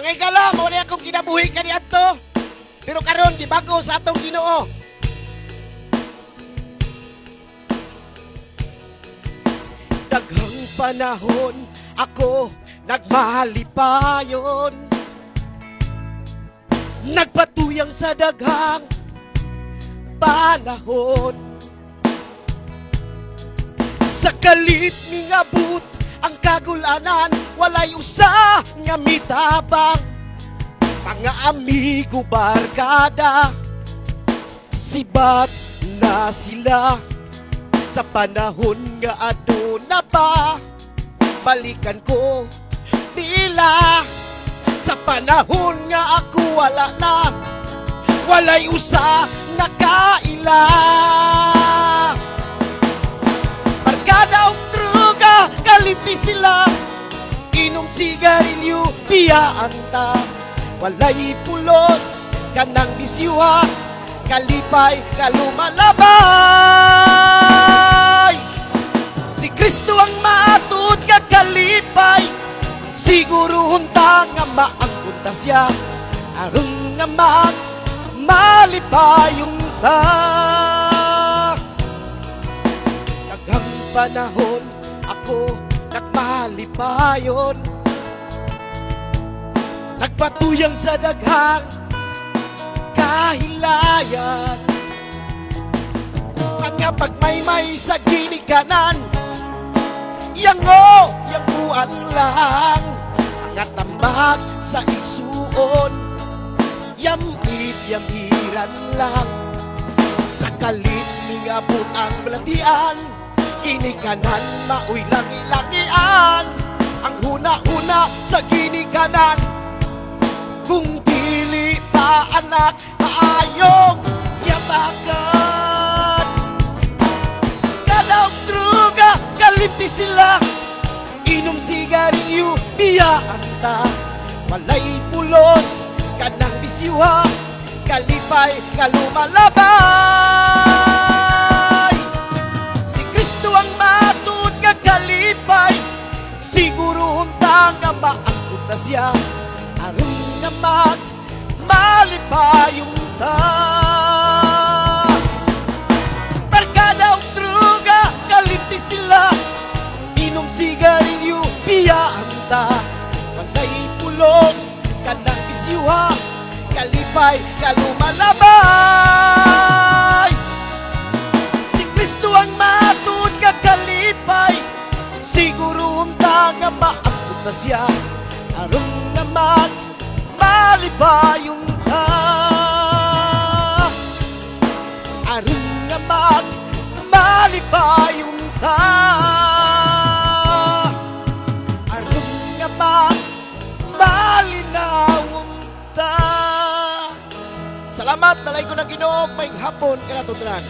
Mga igala, mo na akong kinabuhi kaniadto. Pero karon gibago sa atong Ginoo. Daghang panahon ako nagmalipayon, nagpatuyang sa daghang panahon. Sa kalit ning abot ang kagulanan, walay usa nga mitabang. Mga amigo barkada, sibat na sila. Sa panahon nga aduna pa, balikan ko nila. Sa panahon nga ako wala na, walay usa nakaila. Barkada og druga, kalimti sila. Inom sigarilyo, biyaan ta. Walay pulos, kanang bisyuha, kalipay, kalumalabay. Si Kristo ang matud nga kalipay, siguro hunta nga maangkunta siya, aron nga malipayong ta. Daghang panahon ako nagmalipayon, nagpatuyang sa daghang kahilayan. Mga pagmaymay sa ginikanan, yanguan lang. Mga tambak sa igsuon, yamiran lang. Sa kalit ning abot ang balatian, ginikanan maoy langi-langian. Ang huna-huna sa ginikanan, kung dili pa anak, maayong yatakan. Kadaog druga, kalimti sila. Inom sigarilyo, biyaan ta. Walay pulos, kanang bisyuha, kalipay, kalumalabay. Si Kristo ang matud nga kalipay, siguro huntang nga maangkot na siya, aron nga malipayong ta. Barkada og druga, kalimti sila. Inom sigarilyo, biyaan ta. Walay pulos, kanang bisyuha, kalipay, kalumalabay. Si Kristo ang matud nga kalipay, siguro hunta nga maangkot na siya, aron nga malipayong ta. Aron nga malipayong ta. Aron nga malinawong ta. Salamat, nalay ko na Ginoo, may hapon ka na tutran.